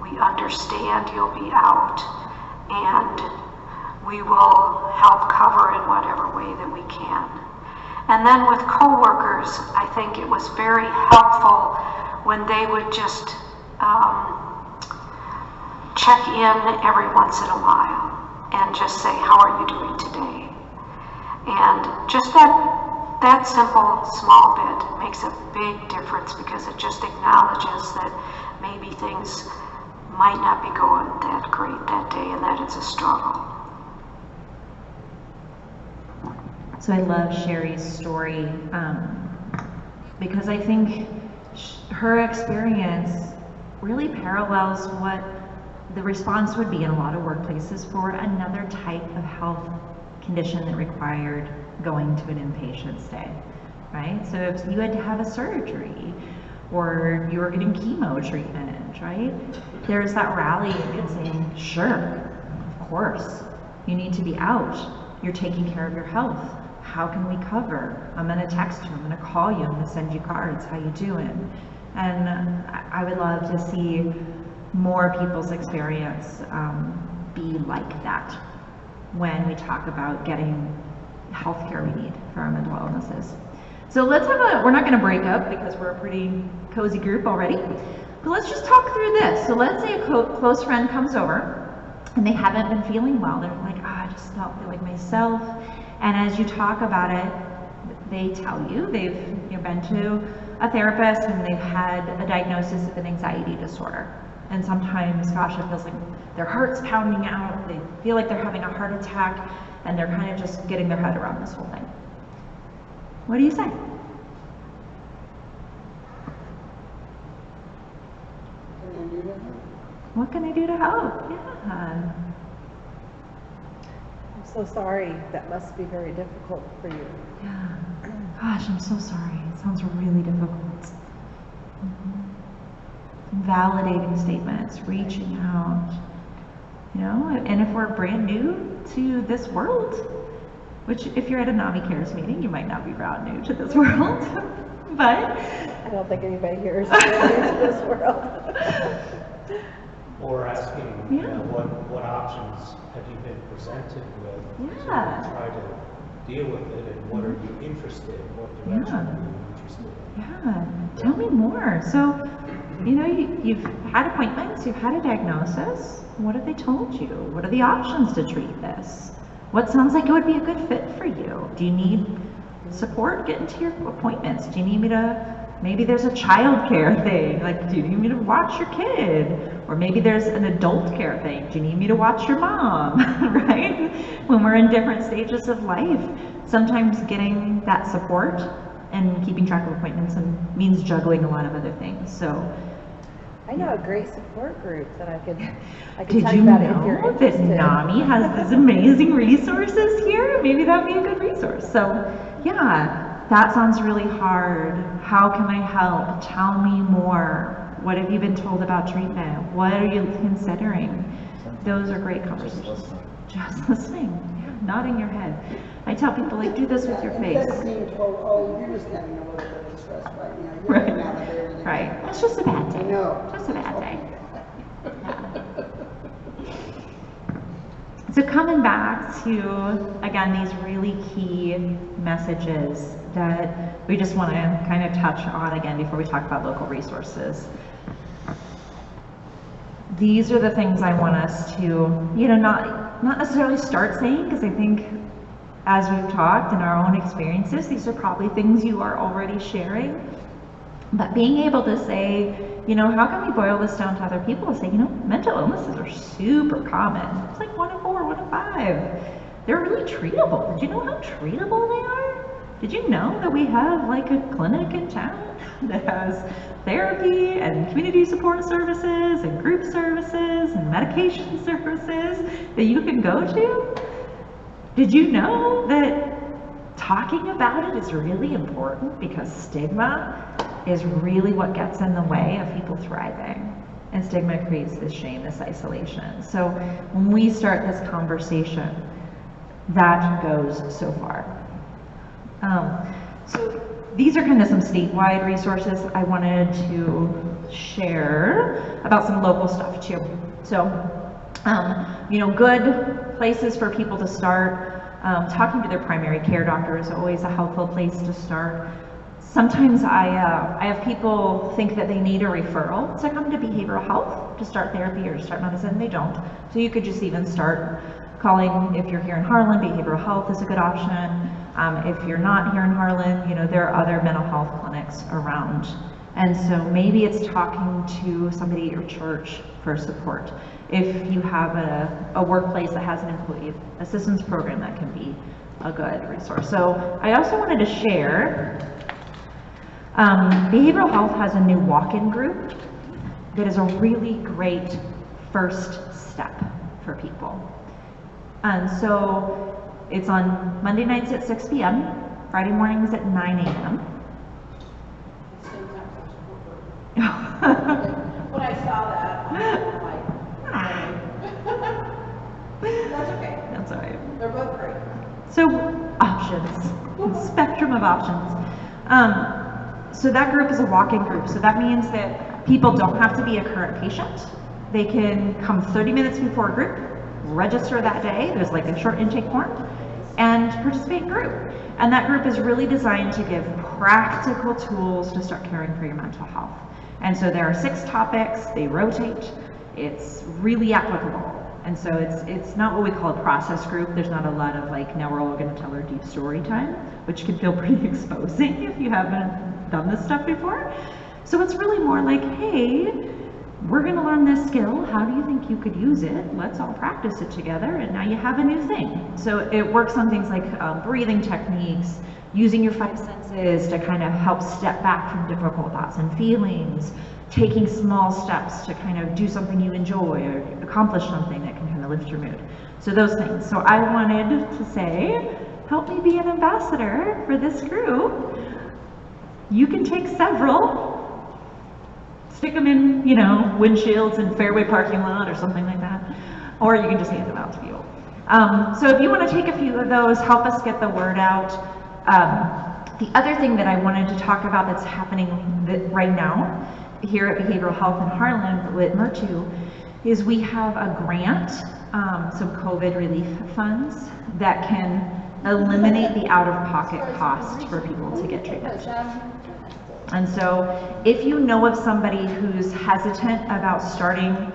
We understand you'll be out, and we will help cover in whatever way that we can. And then with coworkers, I think it was very helpful when they would just check in every once in a while and just say, how are you doing today? And just that simple, small bit makes a big difference, because it just acknowledges that maybe things might not be going that great that day and that it's a struggle. So I love Sherry's story because I think her experience really parallels what the response would be in a lot of workplaces for another type of health condition that required going to an inpatient stay, right? So if you had to have a surgery or you were getting chemo treatment, right? There's that rally and saying, sure, of course, you need to be out. You're taking care of your health. How can we cover? I'm gonna text you, I'm gonna call you, I'm gonna send you cards, how you doing? And I would love to see more people's experience be like that when we talk about getting healthcare we need for our mental illnesses. So let's have we're not gonna break up because we're a pretty cozy group already, but let's just talk through this. So let's say a close friend comes over and they haven't been feeling well. They're like, I just don't feel like myself. And as you talk about it, they tell you they've been to a therapist and they've had a diagnosis of an anxiety disorder. And sometimes, gosh, it feels like their heart's pounding out, they feel like they're having a heart attack, and they're kind of just getting their head around this whole thing. What do you say? What can I do to help? Yeah. I'm so sorry. That must be very difficult for you. Yeah. Gosh, I'm so sorry. It sounds really difficult. Validating statements, reaching out, and if we're brand new to this world, which if you're at a NAMI C.A.R.E.S meeting, you might not be brand new to this world, but I don't think anybody here is brand new to this world. Or asking, what options have you been presented with to try to deal with it, and what are you interested in, what direction are you interested in? Yeah, tell me more. So, you've had appointments, you've had a diagnosis. What have they told you? What are the options to treat this? What sounds like it would be a good fit for you? Do you need support getting to your appointments? Do you need me to, maybe there's a child care thing, like do you need me to watch your kid? Or maybe there's an adult care thing. Do you need me to watch your mom, right? When we're in different stages of life, sometimes getting that support and keeping track of appointments means juggling a lot of other things. So I know a great support group that I could did tell you you about know if you're that interested. NAMI has these amazing resources here? Maybe that'd be a good resource. So yeah, that sounds really hard. How can I help? Tell me more. What have you been told about treatment? What are you considering? Those are great conversations. Just listening, nodding your head. I tell people, like, do this with your face. Instead of being told, oh, you're just having a little bit of stress right now. You're getting out of there. Right. It's just a bad day. No. Just a bad day. So coming back to, again, these really key messages that we just want to kind of touch on again before we talk about local resources. These are the things I want us to, not necessarily start saying, because I think as we've talked in our own experiences, these are probably things you are already sharing. But being able to say, you know, how can we boil this down to other people and say, you know, mental illnesses are super common. It's like 1 in 4, 1 in 5. They're really treatable. Did you know how treatable they are? Did you know that we have like a clinic in town that has therapy and community support services and group services and medication services that you can go to? Did you know that talking about it is really important, because stigma is really what gets in the way of people thriving? And stigma creates this shame, this isolation. So when we start this conversation, that goes so far. So these are kind of some statewide resources I wanted to share about some local stuff too. So, you know, good places for people to start. Talking to their primary care doctor is always a helpful place to start. Sometimes I have people think that they need a referral to come to behavioral health to start therapy or to start medicine. They don't. So you could just even start calling. If you're here in Harlan, behavioral health is a good option. If you're not here in Harlan, you know, there are other mental health clinics around. And so maybe it's talking to somebody at your church for support. If you have a workplace that has an employee assistance program, that can be a good resource. So I also wanted to share, behavioral health has a new walk-in group that is a really great first step for people. And so it's on Monday nights at 6 p.m., Friday mornings at 9 a.m. When I saw that, I'm like, that's okay. That's all right. They're both great. So options, spectrum of options. So that group is a walk-in group. So that means that people don't have to be a current patient. They can come 30 minutes before a group, register that day. There's like a short intake form, and participate in group. And that group is really designed to give practical tools to start caring for your mental health. And so there are 6 topics, they rotate. It's really applicable. And so it's not what we call a process group. There's not a lot of like, now we're all going to tell our deep story time, which can feel pretty exposing if you haven't done this stuff before. So it's really more like, hey, we're going to learn this skill. How do you think you could use it? Let's all practice it together, and now you have a new thing. So it works on things like breathing techniques, using your 5 senses to kind of help step back from difficult thoughts and feelings, taking small steps to kind of do something you enjoy or accomplish something that can kind of lift your mood. So those things. So I wanted to say, help me be an ambassador for this group. You can take several, stick them in, you know, windshields in Fairway parking lot or something like that, or you can just hand them out to people. So if you want to take a few of those, help us get the word out. The other thing that I wanted to talk about that's happening right now here at Behavioral Health in Harlan with MIRTU is we have a grant, some COVID relief funds that can eliminate the out-of-pocket cost for people to get treatment. And so if you know of somebody who's hesitant about starting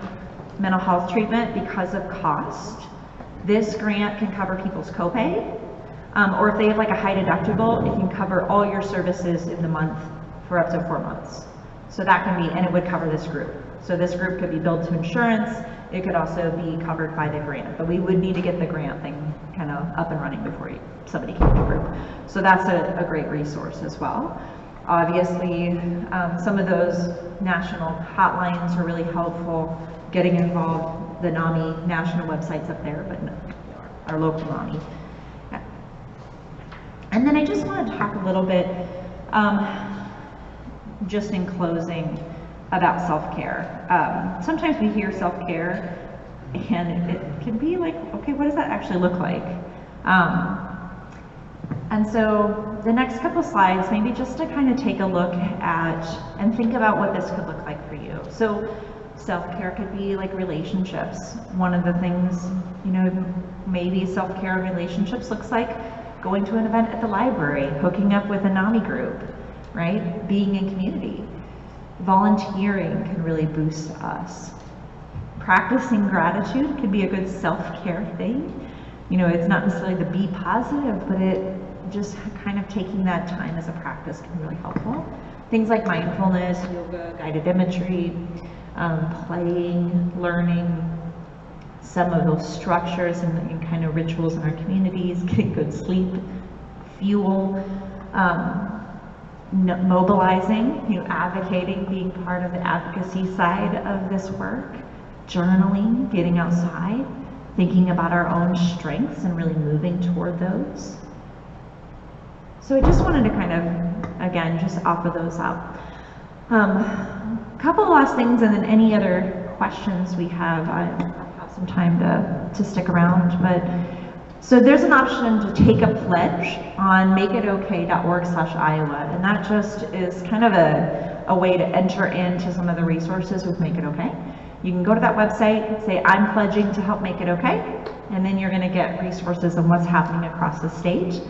mental health treatment because of cost, this grant can cover people's copay, or if they have like a high deductible, it can cover all your services in the month for up to 4 months. So that can be, and it would cover this group. So this group could be billed to insurance. It could also be covered by the grant, but we would need to get the grant thing kind of up and running before somebody came to the group. So that's a great resource as well. Obviously, some of those national hotlines are really helpful. Getting involved, the NAMI national website's up there, but no, our local NAMI. Yeah. And then I just want to talk a little bit, just in closing, about self-care. Sometimes we hear self-care and it can be like, okay, what does that actually look like? And so the next couple slides, maybe just to kind of take a look at and think about what this could look like for you. So self-care could be like relationships. One of the things, you know, maybe self-care in relationships looks like going to an event at the library, hooking up with a NAMI group, right? Being in community. Volunteering can really boost us. practicing gratitude can be a good self-care thing. You know, it's not necessarily the be positive, but it just kind of taking that time as a practice can be really helpful. Things like mindfulness, yoga, guided imagery, playing, learning some of those structures and kind of rituals in our communities, getting good sleep, fuel, mobilizing, you know, advocating, being part of the advocacy side of this work, journaling, getting outside, thinking about our own strengths and really moving toward those. So I just wanted to kind of, again, just offer those up. A couple of last things, and then any other questions we have, I have some time to stick around. But so there's an option to take a pledge on makeitokay.org/Iowa, and that just is kind of a way to enter into some of the resources with Make It Okay. You can go to that website, say I'm pledging to help Make It Okay, and then you're going to get resources on what's happening across the state.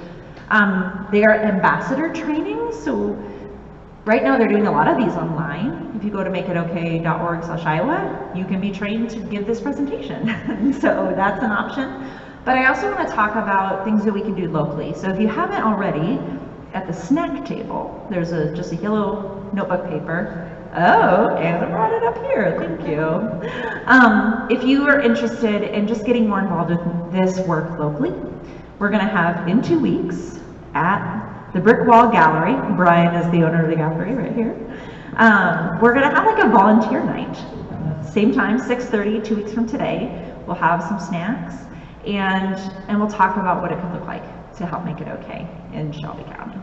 They are ambassador trainings, so right now they're doing a lot of these online. If you go to makeitokay.org/Iowa, you can be trained to give this presentation. So that's an option. But I also want to talk about things that we can do locally. So if you haven't already, at the snack table, there's just a yellow notebook paper. Oh, Anna brought it up here, thank you. If you are interested in just getting more involved with this work locally, we're gonna have in 2 weeks at the Brick Wall Gallery, Brian is the owner of the gallery right here. We're gonna have like a volunteer night. Same time, 6:30, 2 weeks from today. We'll have some snacks and we'll talk about what it could look like to help Make It Okay in Shelby County.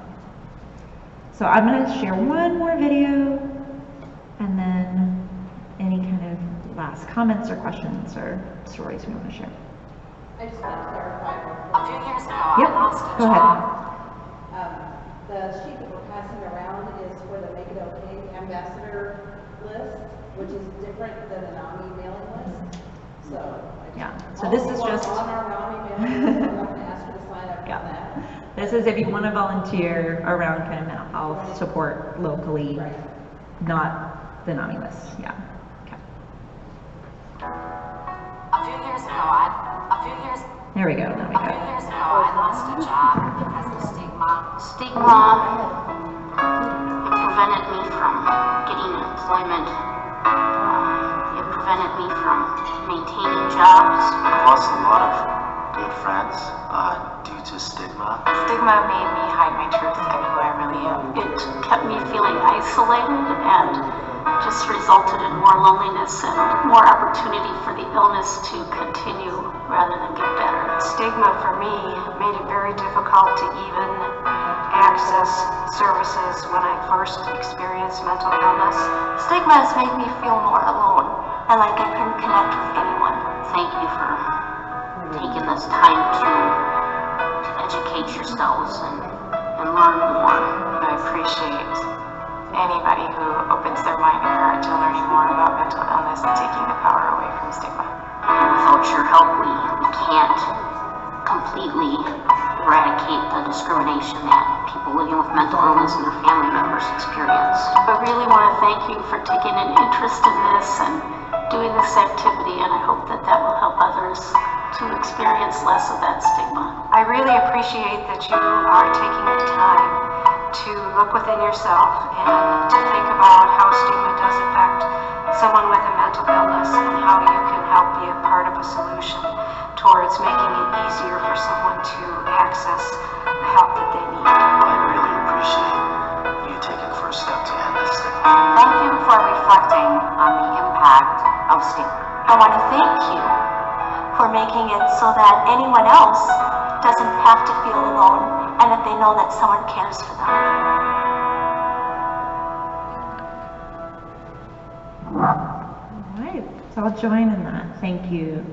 So I'm gonna share one more video and then any kind of last comments or questions or stories we want to share. I just want to clarify. A few years ago, Yep, I lost a go ahead. job. The sheet that we're passing around is for the Make It Okay ambassador list, which is different than the NAMI mailing list. So Yeah, so this is just on our NAMI mailing list. I'm not going to ask you to sign up Yeah. on that. This is if you want to volunteer around kind of mental health support locally, Right. not the NAMI list. Yeah. Okay. A few years ago, There we go. Now we a few go. years ago, I lost a job because of stigma. Stigma, it prevented me from getting employment. It prevented me from maintaining jobs. I've lost a lot of good friends due to stigma. Stigma made me hide my truth and who I really am. It kept me feeling isolated and just resulted in more loneliness and more opportunity for the illness to continue rather than get better. Stigma for me made it very difficult to even access services when I first experienced mental illness. Stigma has made me feel more alone and like I couldn't connect with anyone. Thank you for taking this time to educate yourselves and learn more. I appreciate anybody who opens their mind and heart to learning more about mental illness and taking the power away from stigma. Without your help, we can't completely eradicate the discrimination that people living with mental illness and their family members experience. I really want to thank you for taking an interest in this and doing this activity, and I hope that that will help others to experience less of that stigma. I really appreciate that you are taking the time to look within yourself and to think about how stigma does affect someone with a mental illness and how you can help be a part of a solution towards making it easier for someone to access the help that they need. I really appreciate you taking the first step to end this stigma. Thank you for reflecting on the impact of stigma. I want to thank you for making it so that anyone else doesn't have to feel alone and that they know that someone cares for them. All right. So I'll join in that. Thank you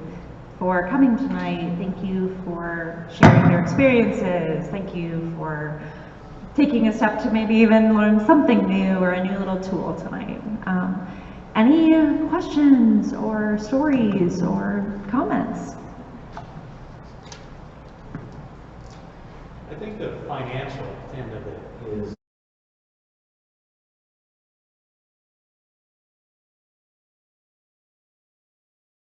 for coming tonight. Thank you for sharing your experiences. Thank you for taking a step to maybe even learn something new or a new little tool tonight. Any questions or stories or comments? I think the financial end of it is